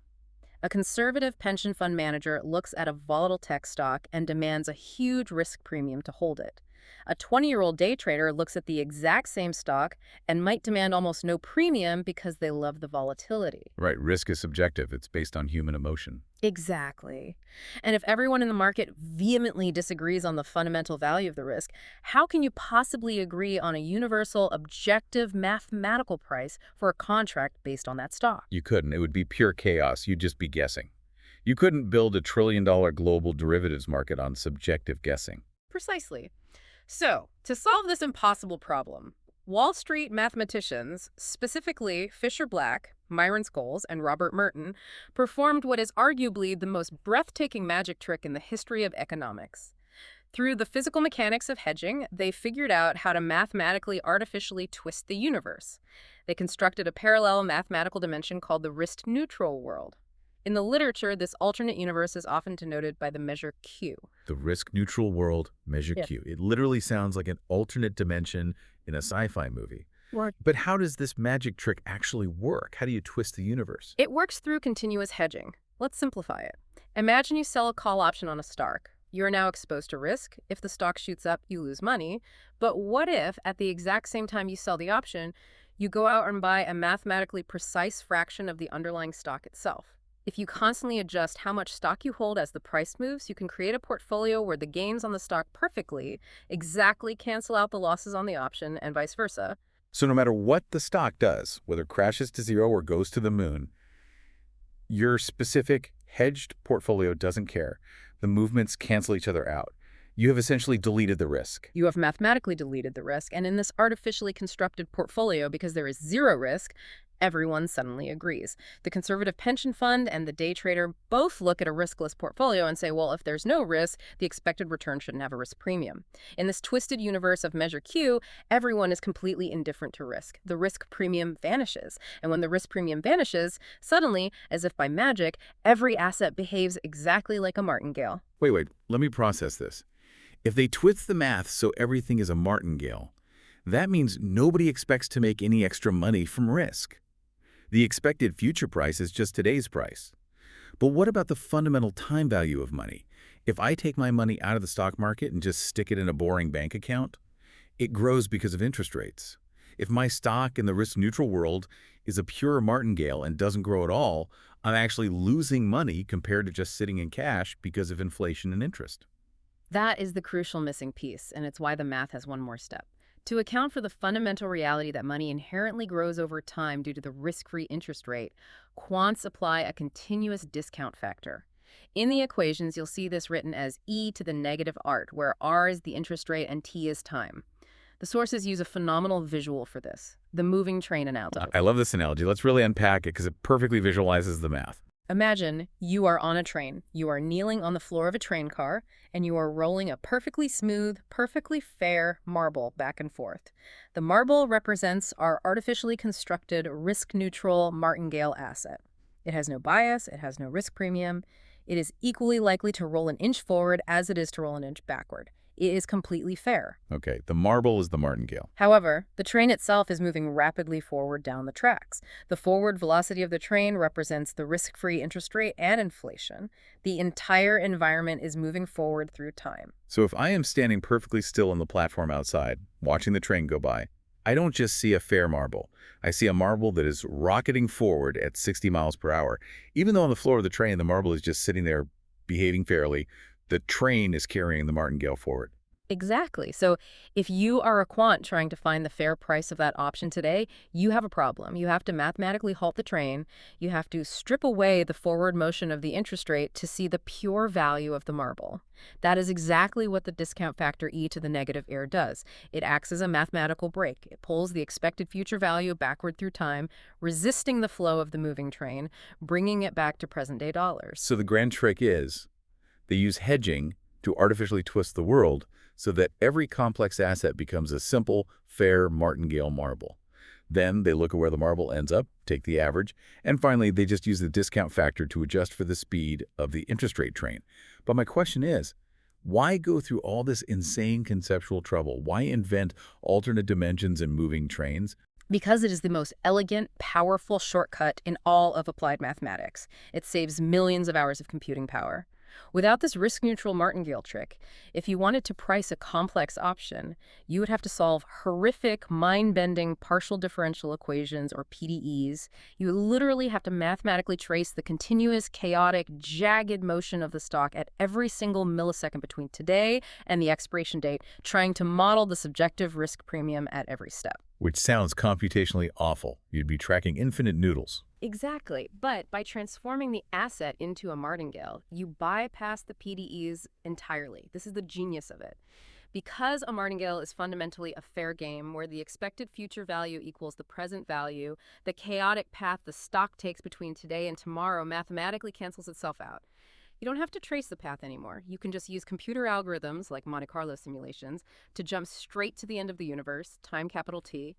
A conservative pension fund manager looks at a volatile tech stock and demands a huge risk premium to hold it. A 20-year-old day trader looks at the exact same stock and might demand almost no premium because they love the volatility. Right, risk is subjective. It's based on human emotion. Exactly. And if everyone in the market vehemently disagrees on the fundamental value of the risk, how can you possibly agree on a universal, objective, mathematical price for a contract based on that stock? You couldn't. It would be pure chaos. You'd just be guessing. You couldn't build a trillion-dollar global derivatives market on subjective guessing. Precisely. So, to solve this impossible problem, Wall Street mathematicians, specifically Fisher Black, Myron Scholes, and Robert Merton, performed what is arguably the most breathtaking magic trick in the history of economics. Through the physical mechanics of hedging, they figured out how to mathematically artificially twist the universe. They constructed a parallel mathematical dimension called the risk-neutral world. In the literature, this alternate universe is often denoted by the measure Q. The risk-neutral world, measure Yeah. Q. It literally sounds like an alternate dimension in a sci-fi movie. Right. But how does this magic trick actually work? How do you twist the universe? It works through continuous hedging. Let's simplify it. Imagine you sell a call option on a stock. You're now exposed to risk. If the stock shoots up, you lose money. But what if, at the exact same time you sell the option, you go out and buy a mathematically precise fraction of the underlying stock itself? If you constantly adjust how much stock you hold as the price moves, you can create a portfolio where the gains on the stock perfectly, exactly cancel out the losses on the option and vice versa. So no matter what the stock does, whether it crashes to zero or goes to the moon, your specific hedged portfolio doesn't care. The movements cancel each other out. You have essentially deleted the risk. You have mathematically deleted the risk, and in this artificially constructed portfolio, because there is zero risk, everyone suddenly agrees. The conservative pension fund and the day trader both look at a riskless portfolio and say, well, if there's no risk, the expected return shouldn't have a risk premium. In this twisted universe of measure Q, everyone is completely indifferent to risk. The risk premium vanishes. And when the risk premium vanishes, suddenly, as if by magic, every asset behaves exactly like a martingale. Wait, let me process this. If they twist the math so everything is a martingale, that means nobody expects to make any extra money from risk. The expected future price is just today's price. But what about the fundamental time value of money? If I take my money out of the stock market and just stick it in a boring bank account, it grows because of interest rates. If my stock in the risk-neutral world is a pure martingale and doesn't grow at all, I'm actually losing money compared to just sitting in cash because of inflation and interest. That is the crucial missing piece, and it's why the math has one more step. To account for the fundamental reality that money inherently grows over time due to the risk-free interest rate, quants apply a continuous discount factor. In the equations, you'll see this written as e to the negative art, where r is the interest rate and t is time. The sources use a phenomenal visual for this, the moving train analogy. I love this analogy. Let's really unpack it because it perfectly visualizes the math. Imagine you are on a train. You are kneeling on the floor of a train car, and you are rolling a perfectly smooth, perfectly fair marble back and forth. The marble represents our artificially constructed, risk-neutral martingale asset. It has no bias, it has no risk premium. It is equally likely to roll an inch forward as it is to roll an inch backward. It is completely fair. Okay, the marble is the martingale. However, the train itself is moving rapidly forward down the tracks. The forward velocity of the train represents the risk-free interest rate and inflation. The entire environment is moving forward through time. So if I am standing perfectly still on the platform outside, watching the train go by, I don't just see a fair marble. I see a marble that is rocketing forward at 60 miles per hour. Even though on the floor of the train, the marble is just sitting there behaving fairly, the train is carrying the martingale forward. Exactly. So if you are a quant trying to find the fair price of that option today, you have a problem. You have to mathematically halt the train. You have to strip away the forward motion of the interest rate to see the pure value of the marble. That is exactly what the discount factor e to the negative heir does. It acts as a mathematical brake. It pulls the expected future value backward through time, resisting the flow of the moving train, bringing it back to present-day dollars. So the grand trick is they use hedging to artificially twist the world so that every complex asset becomes a simple, fair martingale marble. Then they look at where the marble ends up, take the average, and finally they just use the discount factor to adjust for the speed of the interest rate train. But my question is, why go through all this insane conceptual trouble? Why invent alternate dimensions and moving trains? Because it is the most elegant, powerful shortcut in all of applied mathematics. It saves millions of hours of computing power. Without this risk-neutral martingale trick, if you wanted to price a complex option, you would have to solve horrific, mind-bending partial differential equations, or PDEs. You would literally have to mathematically trace the continuous, chaotic, jagged motion of the stock at every single millisecond between today and the expiration date, trying to model the subjective risk premium at every step. Which sounds computationally awful. You'd be tracking infinite noodles. Exactly. But by transforming the asset into a martingale, you bypass the PDEs entirely. This is the genius of it. Because a martingale is fundamentally a fair game where the expected future value equals the present value, the chaotic path the stock takes between today and tomorrow mathematically cancels itself out. You don't have to trace the path anymore. You can just use computer algorithms, like Monte Carlo simulations, to jump straight to the end of the universe, time capital T.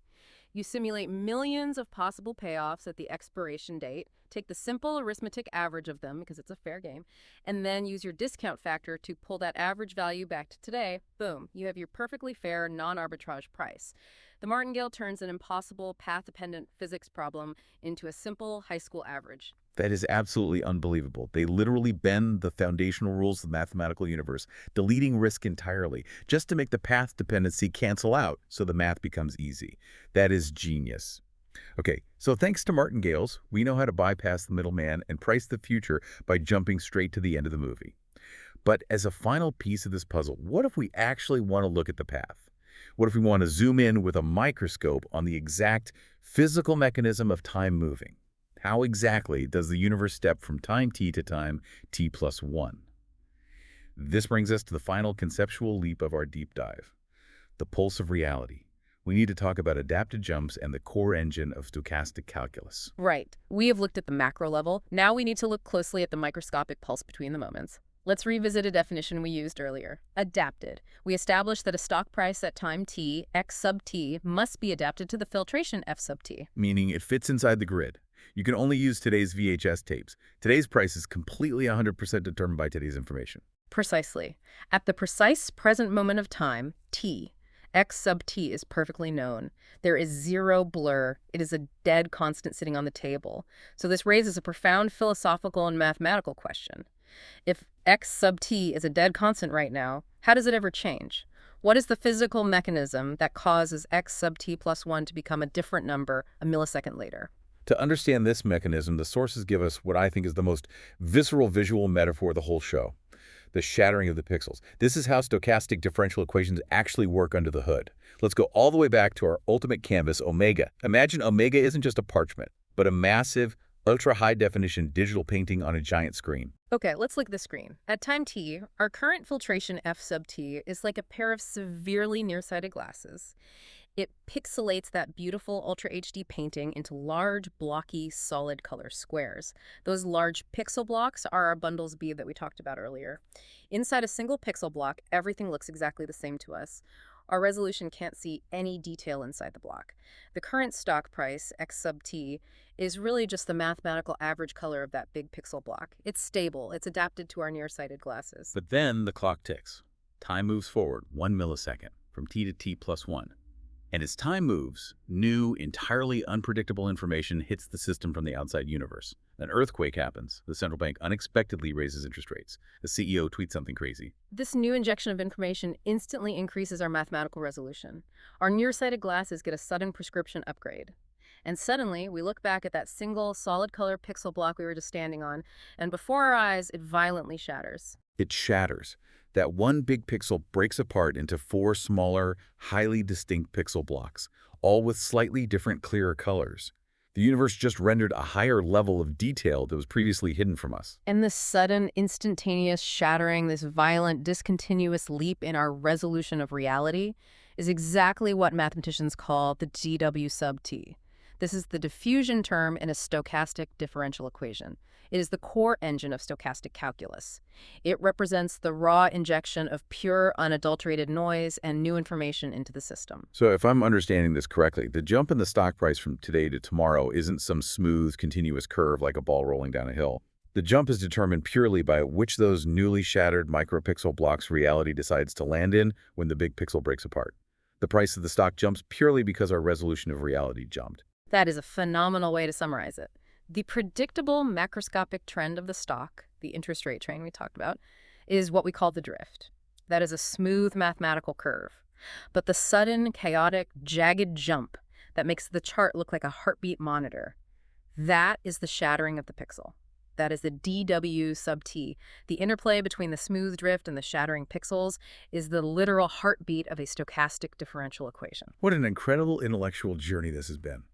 You simulate millions of possible payoffs at the expiration date, take the simple arithmetic average of them, because it's a fair game, and then use your discount factor to pull that average value back to today. Boom, you have your perfectly fair, non-arbitrage price. The martingale turns an impossible path-dependent physics problem into a simple high school average. That is absolutely unbelievable. They literally bend the foundational rules of the mathematical universe, deleting risk entirely, just to make the path dependency cancel out so the math becomes easy. That is genius. Okay, so thanks to martingales, we know how to bypass the middleman and price the future by jumping straight to the end of the movie. But as a final piece of this puzzle, what if we actually want to look at the path? What if we want to zoom in with a microscope on the exact physical mechanism of time moving? How exactly does the universe step from time t to time t plus 1? This brings us to the final conceptual leap of our deep dive, the pulse of reality. We need to talk about adapted jumps and the core engine of stochastic calculus. Right. We have looked at the macro level. Now we need to look closely at the microscopic pulse between the moments. Let's revisit a definition we used earlier. Adapted. We established that a stock price at time t, x sub t, must be adapted to the filtration f sub t. Meaning it fits inside the grid. You can only use today's VHS tapes. Today's price is completely 100% determined by today's information. Precisely. At the precise present moment of time, t, x sub t is perfectly known. There is zero blur. It is a dead constant sitting on the table. So this raises a profound philosophical and mathematical question. If x sub t is a dead constant right now, how does it ever change? What is the physical mechanism that causes x sub t plus 1 to become a different number a millisecond later? To understand this mechanism, the sources give us what I think is the most visceral visual metaphor of the whole show, the shattering of the pixels. This is how stochastic differential equations actually work under the hood. Let's go all the way back to our ultimate canvas, omega. Imagine omega isn't just a parchment, but a massive, ultra-high-definition digital painting on a giant screen. Okay, let's look at the screen. At time t, our current filtration f sub t is like a pair of severely nearsighted glasses. It pixelates that beautiful Ultra HD painting into large, blocky, solid color squares. Those large pixel blocks are our bundles B that we talked about earlier. Inside a single pixel block, everything looks exactly the same to us. Our resolution can't see any detail inside the block. The current stock price, x sub t, is really just the mathematical average color of that big pixel block. It's stable. It's adapted to our nearsighted glasses. But then the clock ticks. Time moves forward 1 millisecond, from t to t plus 1. And as time moves, new, entirely unpredictable information hits the system from the outside universe. An earthquake happens. The central bank unexpectedly raises interest rates. The CEO tweets something crazy. This new injection of information instantly increases our mathematical resolution. Our nearsighted glasses get a sudden prescription upgrade. And suddenly, we look back at that single solid color pixel block we were just standing on, and before our eyes, it violently shatters. It shatters. That one big pixel breaks apart into 4 smaller, highly distinct pixel blocks, all with slightly different, clearer colors. The universe just rendered a higher level of detail that was previously hidden from us. And this sudden, instantaneous shattering, this violent, discontinuous leap in our resolution of reality is exactly what mathematicians call the dw sub t. This is the diffusion term in a stochastic differential equation. It is the core engine of stochastic calculus. It represents the raw injection of pure, unadulterated noise and new information into the system. So if I'm understanding this correctly, the jump in the stock price from today to tomorrow isn't some smooth, continuous curve like a ball rolling down a hill. The jump is determined purely by which those newly shattered micropixel blocks reality decides to land in when the big pixel breaks apart. The price of the stock jumps purely because our resolution of reality jumped. That is a phenomenal way to summarize it. The predictable macroscopic trend of the stock, the interest rate train we talked about, is what we call the drift. That is a smooth mathematical curve. But the sudden, chaotic, jagged jump that makes the chart look like a heartbeat monitor, that is the shattering of the pixel. That is the dw sub t. The interplay between the smooth drift and the shattering pixels is the literal heartbeat of a stochastic differential equation. What an incredible intellectual journey this has been.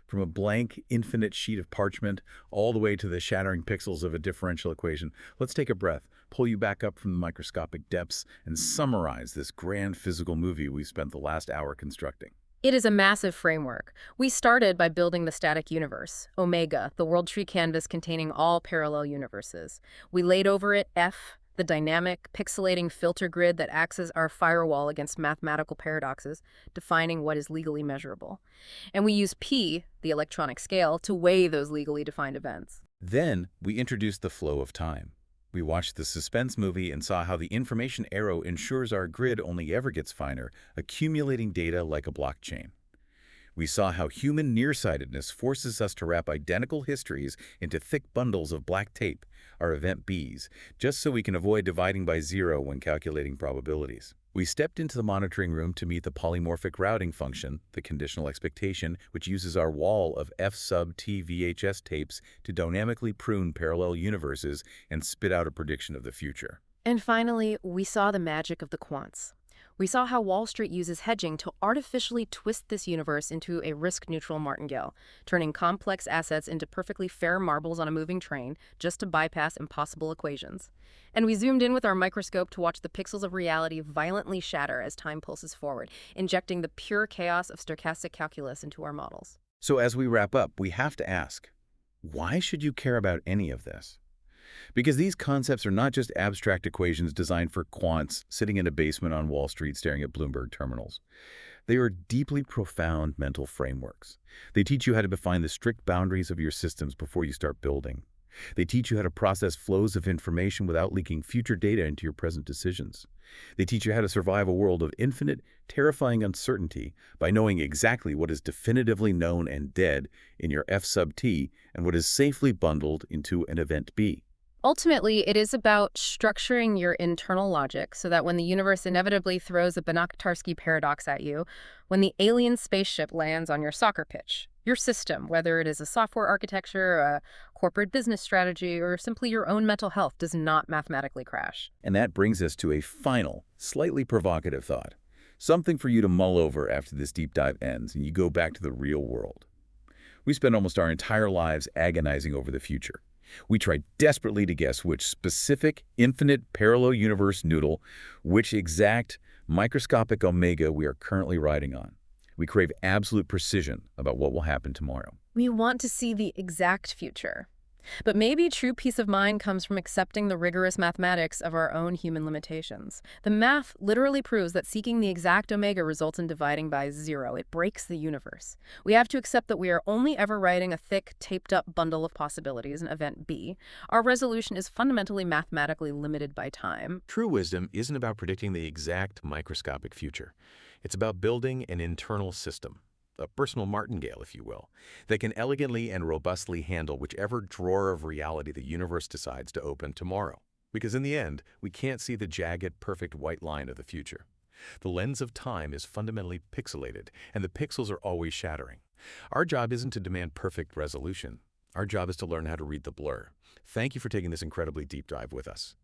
From a blank, infinite sheet of parchment all the way to the shattering pixels of a differential equation. Let's take a breath, pull you back up from the microscopic depths, and summarize this grand physical movie we spent the last hour constructing. It is a massive framework. We started by building the static universe, Omega, the world tree canvas containing all parallel universes. We laid over it F, the dynamic, pixelating filter grid that acts as our firewall against mathematical paradoxes, defining what is legally measurable. And we use P, the electronic scale, to weigh those legally defined events. Then we introduced the flow of time. We watched the suspense movie and saw how the information arrow ensures our grid only ever gets finer, accumulating data like a blockchain. We saw how human nearsightedness forces us to wrap identical histories into thick bundles of black tape, our event Bs, just so we can avoid dividing by zero when calculating probabilities. We stepped into the monitoring room to meet the polymorphic routing function, the conditional expectation, which uses our wall of F sub t VHS tapes to dynamically prune parallel universes and spit out a prediction of the future. And finally, we saw the magic of the quants. We saw how Wall Street uses hedging to artificially twist this universe into a risk-neutral martingale, turning complex assets into perfectly fair marbles on a moving train just to bypass impossible equations. And we zoomed in with our microscope to watch the pixels of reality violently shatter as time pulses forward, injecting the pure chaos of stochastic calculus into our models. So as we wrap up, we have to ask, why should you care about any of this? Because these concepts are not just abstract equations designed for quants sitting in a basement on Wall Street staring at Bloomberg terminals. They are deeply profound mental frameworks. They teach you how to define the strict boundaries of your systems before you start building. They teach you how to process flows of information without leaking future data into your present decisions. They teach you how to survive a world of infinite, terrifying uncertainty by knowing exactly what is definitively known and dead in your F sub t and what is safely bundled into an event B. Ultimately, it is about structuring your internal logic so that when the universe inevitably throws a Banach-Tarski paradox at you, when the alien spaceship lands on your soccer pitch, your system, whether it is a software architecture, a corporate business strategy, or simply your own mental health, does not mathematically crash. And that brings us to a final, slightly provocative thought. Something for you to mull over after this deep dive ends and you go back to the real world. We spend almost our entire lives agonizing over the future. We try desperately to guess which specific, infinite, parallel universe noodle, which exact, microscopic omega we are currently riding on. We crave absolute precision about what will happen tomorrow. We want to see the exact future. But maybe true peace of mind comes from accepting the rigorous mathematics of our own human limitations. The math literally proves that seeking the exact omega results in dividing by zero. It breaks the universe. We have to accept that we are only ever writing a thick, taped-up bundle of possibilities in event B. Our resolution is fundamentally mathematically limited by time. True wisdom isn't about predicting the exact microscopic future. It's about building an internal system, a personal martingale, if you will, that can elegantly and robustly handle whichever drawer of reality the universe decides to open tomorrow. Because in the end, we can't see the jagged, perfect white line of the future. The lens of time is fundamentally pixelated, and the pixels are always shattering. Our job isn't to demand perfect resolution. Our job is to learn how to read the blur. Thank you for taking this incredibly deep dive with us.